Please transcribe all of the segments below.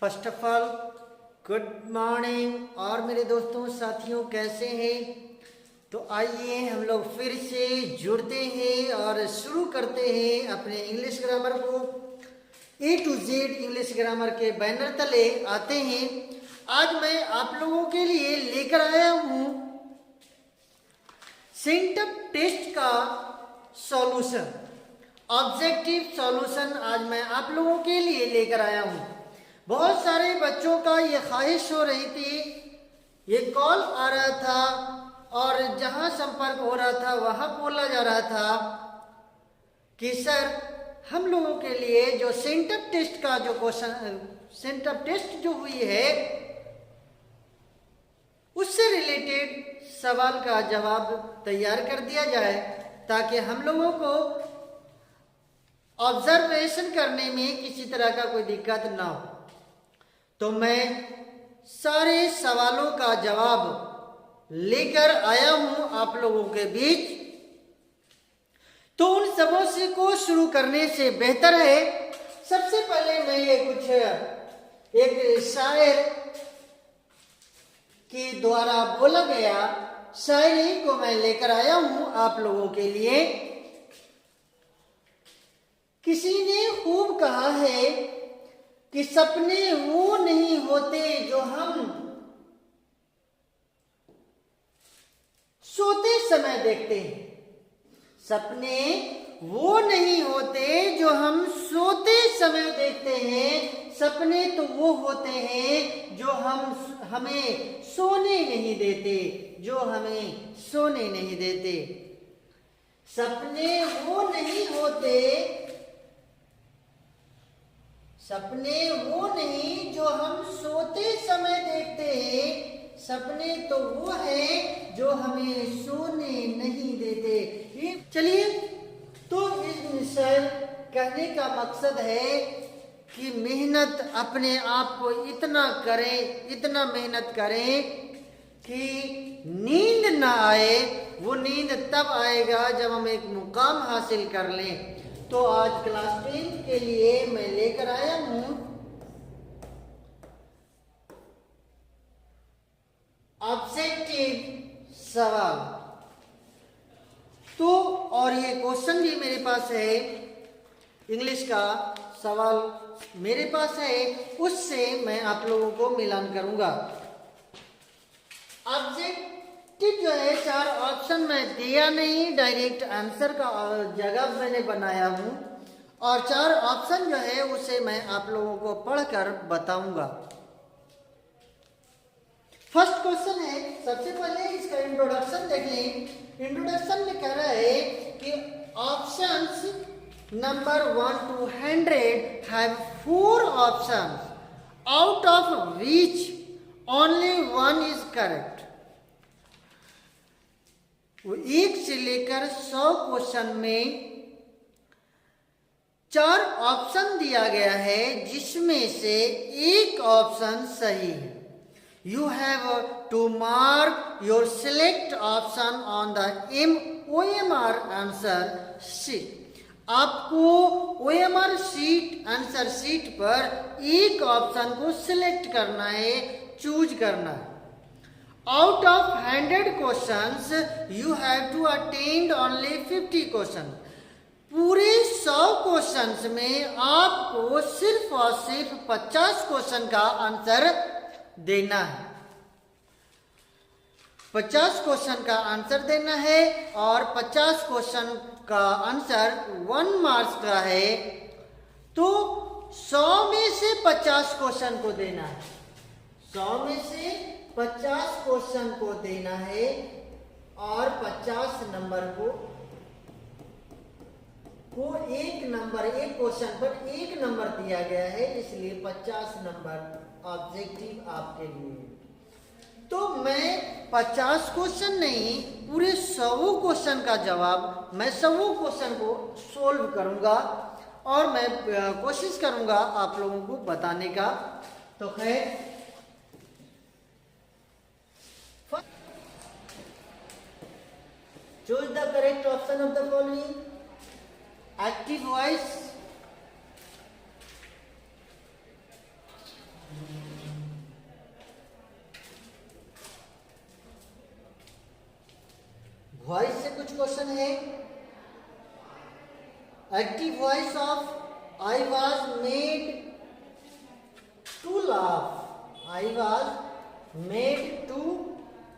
First of all good morning. और मेरे दोस्तों साथियों कैसे हैं? तो आइए हम लोग फिर से जुड़ते हैं और शुरू करते हैं अपने इंग्लिश ग्रामर को। ए टू जेड इंग्लिश ग्रामर के बैनर तले आते हैं। आज मैं आप लोगों के लिए लेकर आया हूँ सेंटअप टेस्ट का सॉल्यूशन, ऑब्जेक्टिव सॉल्यूशन आज मैं आप लोगों के लिए लेकर आया हूँ। बहुत सारे बच्चों का ये ख्वाहिश हो रही थी, ये कॉल आ रहा था और जहाँ संपर्क हो रहा था वहाँ बोला जा रहा था कि सर हम लोगों के लिए जो सेंटअप टेस्ट का जो क्वेश्चन, सेंटअप टेस्ट जो हुई है उससे रिलेटेड सवाल का जवाब तैयार कर दिया जाए ताकि हम लोगों को ऑब्जर्वेशन करने में किसी तरह का कोई दिक्कत ना हो। तो मैं सारे सवालों का जवाब लेकर आया हूं आप लोगों के बीच। तो उन सबों से को शुरू करने से बेहतर है सबसे पहले मैं ये कुछ एक शायर के द्वारा बोला गया शायरी को मैं लेकर आया हूं आप लोगों के लिए। किसी ने खूब कहा है कि सपने वो नहीं होते जो हम सोते समय देखते हैं। सपने वो नहीं होते जो हम सोते समय देखते हैं, सपने तो वो होते हैं जो हमें सोने नहीं देते, जो हमें सोने नहीं देते। सपने वो नहीं होते, सपने वो नहीं जो हम सोते समय देखते हैं, सपने तो वो है जो हमें सोने नहीं देते। चलिए, तो इस कहने का मकसद है कि मेहनत अपने आप को इतना करें, इतना मेहनत करें कि नींद ना आए। वो नींद तब आएगा जब हम एक मुकाम हासिल कर लें। तो आज क्लास 10 के लिए मैं लेकर आया हूं ऑब्जेक्टिव सवाल। तो और ये क्वेश्चन भी मेरे पास है, इंग्लिश का सवाल मेरे पास है, उससे मैं आप लोगों को मिलान करूंगा। ऑब्जेक्टिव जो है 4 ऑप्शन मैं दिया नहीं, डायरेक्ट आंसर का जगह मैंने बनाया हूं और 4 ऑप्शन जो है उसे मैं आप लोगों को पढ़कर बताऊंगा। फर्स्ट क्वेश्चन है, सबसे पहले इसका इंट्रोडक्शन देख लें। इंट्रोडक्शन में कह रहा है कि options number 1 to 100 have 4 options out of which only one is correct। वो 1 से लेकर 100 क्वेश्चन में 4 ऑप्शन दिया गया है जिसमें से एक ऑप्शन सही है। You have to mark your select option on the OMR answer sheet। आपको OMR शीट, आंसर शीट पर एक ऑप्शन को सिलेक्ट करना है, चूज करना है। Out of 100 questions you have to attend only 50 question. पूरे 100 क्वेश्चंस में आपको सिर्फ और सिर्फ 50 क्वेश्चन का आंसर देना है। 50 क्वेश्चन का आंसर देना है और 50 क्वेश्चन का आंसर 1 मार्क्स का है। तो 100 में से 50 क्वेश्चन को देना है, 100 में से 50 क्वेश्चन को देना है और 50 नंबर को एक नंबर, एक क्वेश्चन पर 1 नंबर दिया गया है, इसलिए 50 नंबर ऑब्जेक्टिव आपके लिए। तो मैं 50 क्वेश्चन नहीं, पूरे 100 क्वेश्चन का जवाब, मैं 100 क्वेश्चन को सोल्व करूंगा और मैं कोशिश करूंगा आप लोगों को बताने का। तो खैर, choose the correct option of the following। active voice, Active voice of I was made to laugh. I was made to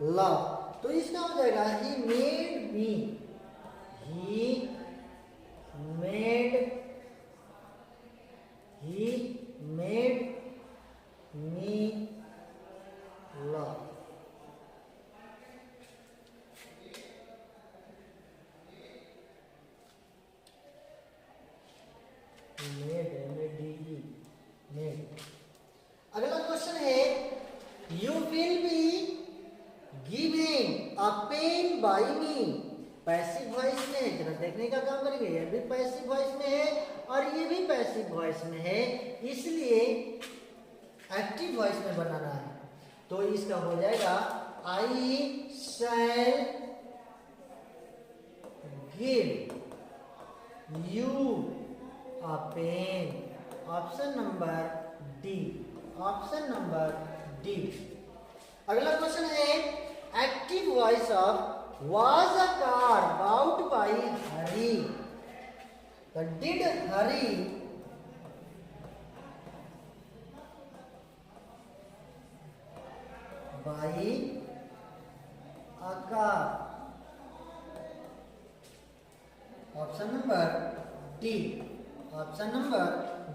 laugh. तो इसका हो जाएगा he made me. He made me laugh. made. अगला क्वेश्चन है you will be giving a pen by me. Passive voice में है, जरा देखने का काम करेंगे. ये भी पैसिव वॉइस में है और ये भी पैसिव वॉइस में है, इसलिए एक्टिव वॉइस में बनाना है. तो इसका हो जाएगा I shall give you a pen. Option number D. Option number D. अगला क्वेश्चन है active voice of was a car bought by Hari. Did Hari buy a car? Option number D. Option number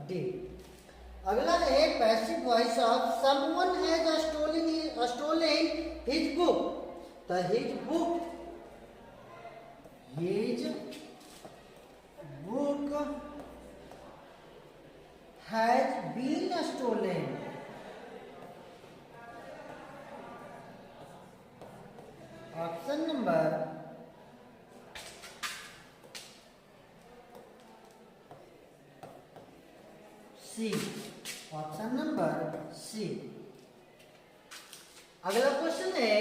D. अगला है passive voice of someone has stolen his book. The his book has been stolen. Option number C. Option number C. अगला question है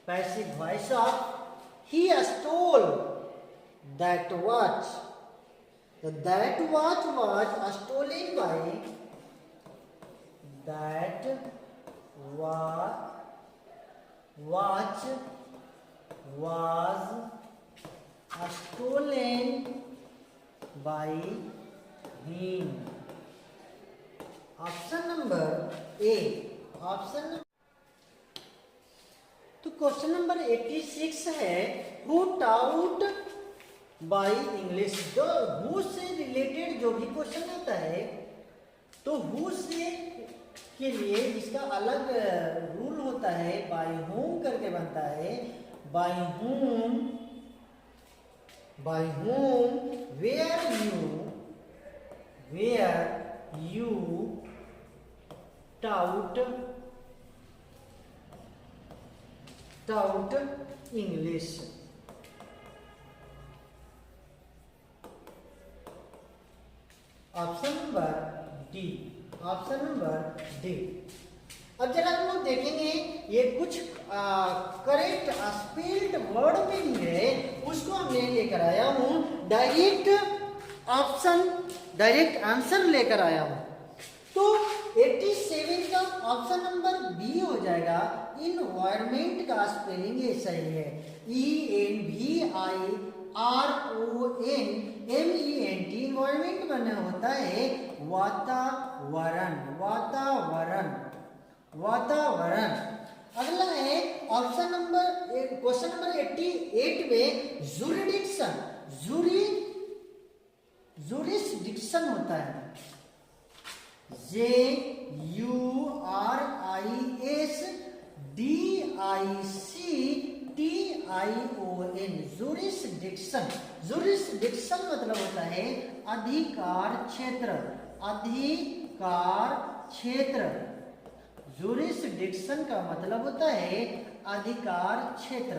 passive voice of he stole that watch. That watch was stolen by. That watch was stolen by him. Option number A. Option. तो question number 86 है who taut by English. जो who से related जो भी question आता है तो who से के लिए इसका अलग रूल होता है. बाय होम करके बनता है. By home where you taught English. Option number D. Option number D. अब जरा हम लोग देखेंगे ये कुछ करेक्ट स्पेल्ड वर्ड मीनिंग है, उसको हमने लेकर आया हूं. डायरेक्ट आंसर लेकर आया हूं. तो 87 का ऑप्शन नंबर बी हो जाएगा. इन्वायरमेंट का स्पेलिंग ये सही है. ENVIRONMENT. इन्वायरमेंट बने होता है वातावरण. अगला है ऑप्शन नंबर क्वेश्चन नंबर 88 में जुरिस्डिक्शन होता है. JURISDICTION. जुरिस्डिक्शन मतलब होता है अधिकार क्षेत्र. जुरिस्डिक्शन का मतलब होता है अधिकार क्षेत्र.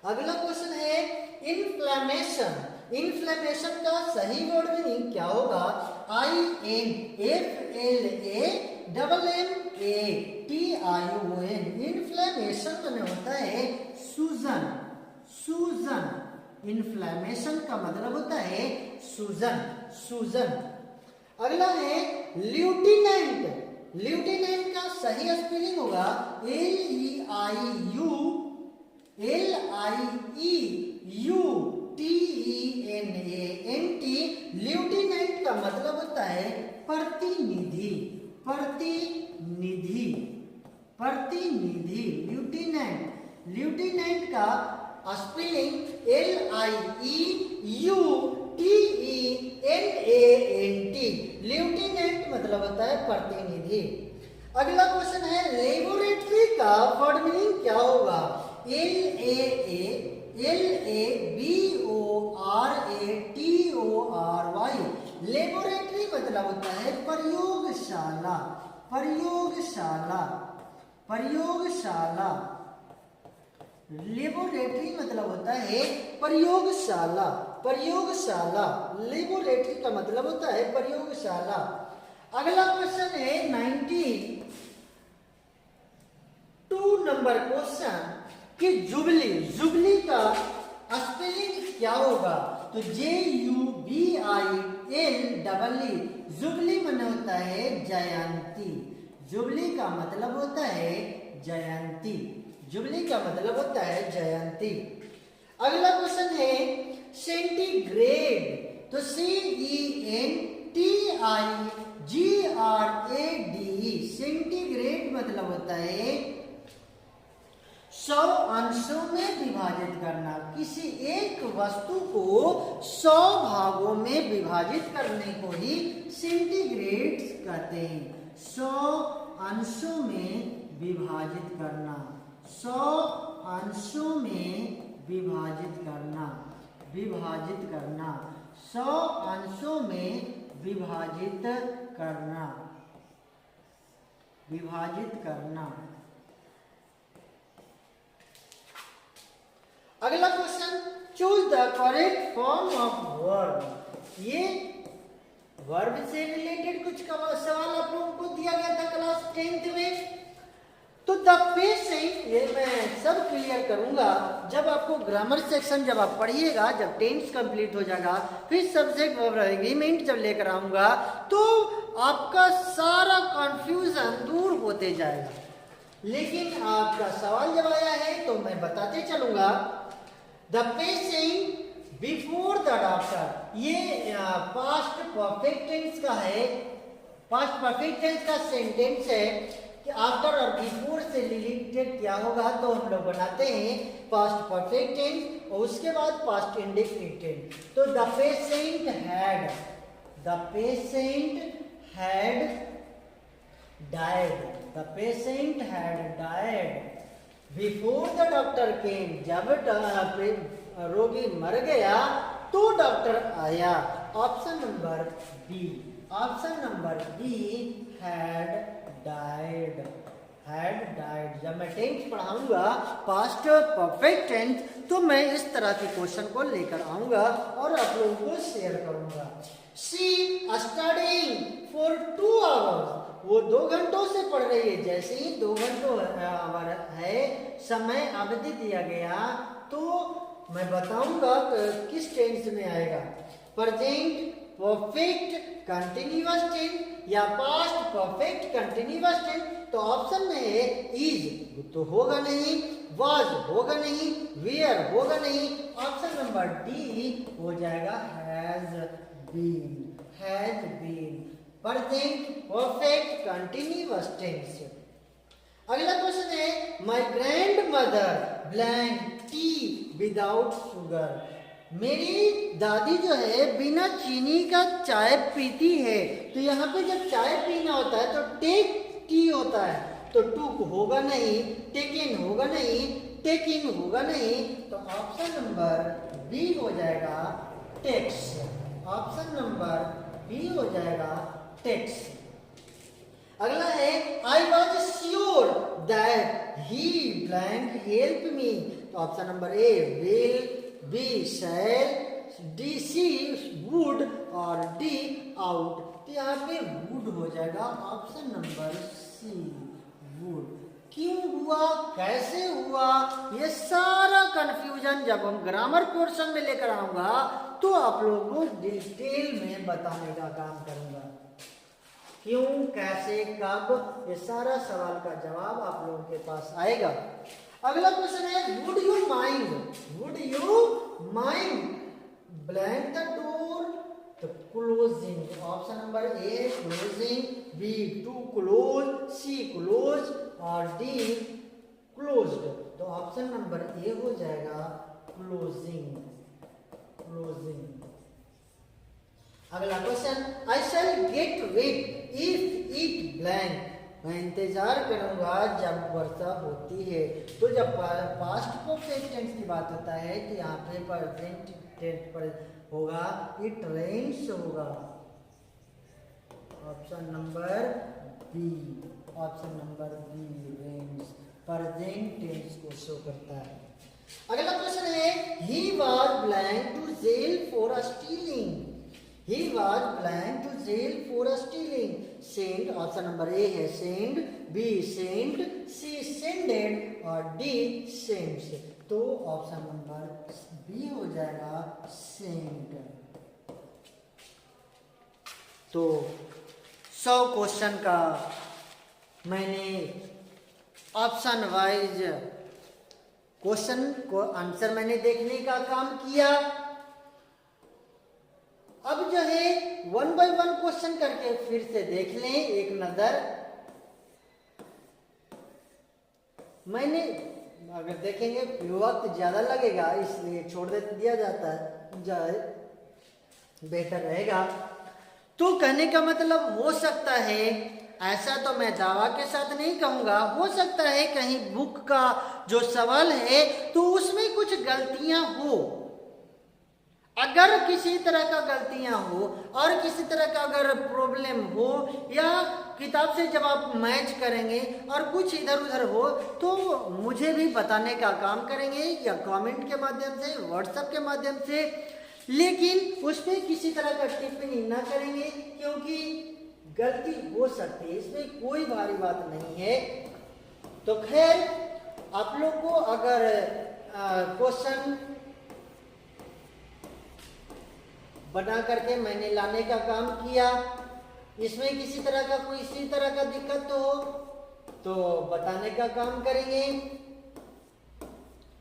अगला क्वेश्चन है इन्फ्लेमेशन. इन्फ्लेमेशन का सही वर्ड मीनिंग क्या होगा? INFLAMMATION. इन्फ्लेमेशन में होता है सूजन. इन्फ्लेमेशन का मतलब होता है सूजन. अगला है ल्यूटिनेंट. ल्यूटिनेंट का सही स्पेलिंग होगा LIEUTENANT. प्रतिनिधि, प्रतिनिधि, प्रतिनिधि, ल्यूटिनेंट, ल्यूटिनेंट का स्पेलिंग LIEUTENANT, ल्यूटिनेंट मतलब होता है प्रतिनिधि। अगला क्वेश्चन है लेबोरेटरी का वर्ड मीनिंग क्या होगा? LABORATORY, लेबोरेटरी मतलब होता है प्रयोगशाला, प्रयोगशाला, प्रयोगशाला, लेबोरेटरी मतलब होता है प्रयोगशाला, प्रयोगशाला, लेबोरेटरी का मतलब होता है प्रयोगशाला। अगला क्वेश्चन है 92 नंबर क्वेश्चन कि जुबली, जुबली का स्पेलिंग क्या होगा? तो JUBILEE, जुबली माने होता है जयंती, जुबली का मतलब होता है जयंती, जुबली का मतलब होता है जयंती। अगला क्वेश्चन है सेंटीग्रेड, तो CENTIGRADE, सेंटीग्रेड मतलब होता है 100 अंशों में विभाजित करना, किसी एक वस्तु को 100 भागों में विभाजित करने को ही सेंटीग्रेड कहते हैं। 100 अंशों में विभाजित करना, 100 अंशों में विभाजित करना, विभाजित करना, 100 अंशों में विभाजित करना, विभाजित करना। अगला question choose the correct form of verb, ये वर्ब से रिलेटेड कुछ सवाल आप लोगों को दिया गया था क्लास 10th में। तो द पेशेंट, ये मैं सब क्लियर करूंगा जब आपको ग्रामर सेक्शन जब आप पढ़िएगा, जब 10th कंप्लीट हो जाएगा, फिर सब्जेक्ट वर्ब एग्रीमेंट जब लेकर आऊंगा तो आपका सारा कंफ्यूजन दूर होते जाएगा। लेकिन आपका सवाल जब आया है तो मैं बताते चलूंगा। The patient before the doctor, ये पास्ट परफेक्ट टेंस का है, पास्ट परफेक्ट टेंस का सेंटेंस है कि आफ्टर और बिफोर से रिलेटेड क्या होगा तो हम लोग बनाते हैं पास्ट परफेक्ट टेंस और उसके बाद पास्ट इंडेफिनिट टेंस। तो the patient had, the patient had died, the patient had died before the doctor came, जब रोगी मर गया तो डॉक्टर आया। Option number B, option number B had died, had died. जब मैं टेंस पढ़ाऊंगा पास्ट परफेक्ट टेंस तो मैं इस तरह के क्वेश्चन को लेकर आऊंगा और आप लोगों को शेयर करूंगा। शी स्टडीइंग फॉर 2 आवर्स, वो 2 घंटों से पढ़ रही है। जैसे ही 2 घंटों है समय अवधि दिया गया तो मैं बताऊंगा किस टेंस में आएगा, प्रेजेंट परफेक्ट कंटिन्यूअस टेंस या पास्ट परफेक्ट कंटिन्यूअस टेंस। तो ऑप्शन में है इज तो होगा नहीं, वाज होगा नहीं, वेयर होगा नहीं। ऑप्शन नंबर डी हो जाएगा has been, has been, present perfect continuous tense. अगला क्वेश्चन है my grandmother blank tea without sugar, मेरी दादी जो है बिना चीनी का चाय पीती है। तो यहाँ पे जब चाय पीना होता है तो टेक टी होता है, तो टूक होगा नहीं, टेकिन होगा नहीं, टेकिंग होगा नहीं। तो ऑप्शन नंबर बी हो जाएगा टेक्स, ऑप्शन नंबर बी हो जाएगा टेक्स। अगला है I was sure that he blank help me. तो option number A will, B shall, D C would और डी आउट। तो यहाँ पे वुड हो जाएगा, ऑप्शन नंबर सी वुड। क्यों हुआ, कैसे हुआ, ये सारा कंफ्यूजन जब हम ग्रामर पोर्शन में लेकर आऊंगा तो आप लोगों को डिटेल में बताने का काम करूंगा। क्यों, कैसे, कब, ये सारा सवाल का जवाब आप लोगों के पास आएगा। अगला क्वेश्चन है would you mind, would you mind blank the door, तो close closing. Option number A closing, B to close, C close और डी क्लोज्ड। तो ऑप्शन नंबर ए हो जाएगा क्लोजिंग, क्लोजिंग। अगला question, I shall get wet if it blank. मैं इंतजार करूंगा जब वर्षा होती है। तो जब पास्ट परफेक्ट टेंस की बात होता है तो यहाँ पे प्रेजेंट टेंस पर होगा इट रेन्स होगा। Option number B, option number B rains present tense को शो करता है। अगला क्वेश्चन है, he was blank to jail for stealing. He was planned to jail for stealing. Sent, option number A है send, B sent, C sended और D sents. तो option number B हो जाएगा सेंट। तो 100 क्वेश्चन का मैंने option wise question को answer मैंने देखने का काम किया। अब जो है 1 बाय 1 क्वेश्चन करके फिर से देख लें एक नजर। मैंने अगर देखेंगे वक्त ज्यादा लगेगा इसलिए छोड़ दिया जाता है, जाए बेहतर रहेगा। तो कहने का मतलब हो सकता है, ऐसा तो मैं दावा के साथ नहीं कहूंगा, हो सकता है कहीं बुक का जो सवाल है तो उसमें कुछ गलतियां हो। अगर किसी तरह का गलतियां हो और किसी तरह का अगर प्रॉब्लम हो या किताब से जब आप मैच करेंगे और कुछ इधर उधर हो तो मुझे भी बताने का काम करेंगे या कमेंट के माध्यम से, व्हाट्सएप के माध्यम से, लेकिन उस पर किसी तरह का टिप्पणी ना करेंगे क्योंकि गलती हो सकती है, इसमें कोई भारी बात नहीं है। तो खैर आप लोग को अगर क्वेश्चन बना करके मैंने लाने का काम किया, इसमें किसी तरह का कोई इसी तरह का दिक्कत हो तो बताने का काम करेंगे,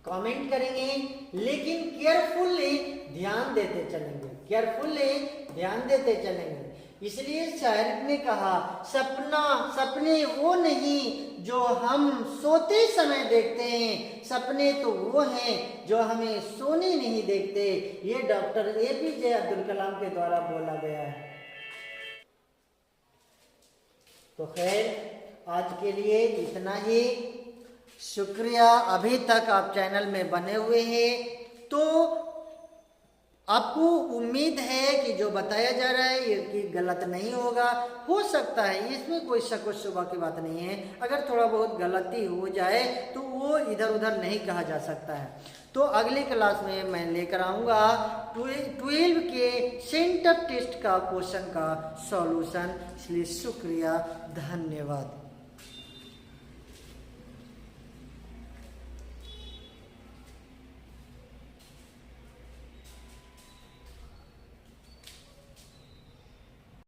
कमेंट करेंगे, लेकिन केयरफुली ध्यान देते चलेंगे, केयरफुली ध्यान देते चलेंगे। इसलिए शायर ने कहा सपने वो नहीं जो हम सोते समय देखते हैं, सपने तो वो हैं जो हमें सोने नहीं देखते। ये डॉक्टर APJ अब्दुल कलाम के द्वारा बोला गया है। तो खैर आज के लिए इतना ही, शुक्रिया। अभी तक आप चैनल में बने हुए हैं तो आपको उम्मीद है कि जो बताया जा रहा है ये कि गलत नहीं होगा। हो सकता है, इसमें कोई शक व शुबा की बात नहीं है, अगर थोड़ा बहुत गलती हो जाए तो वो इधर उधर नहीं कहा जा सकता है। तो अगली क्लास में मैं लेकर आऊँगा 12 के सेंटर टेस्ट का क्वेश्चन का सॉल्यूशन। इसलिए शुक्रिया, धन्यवाद।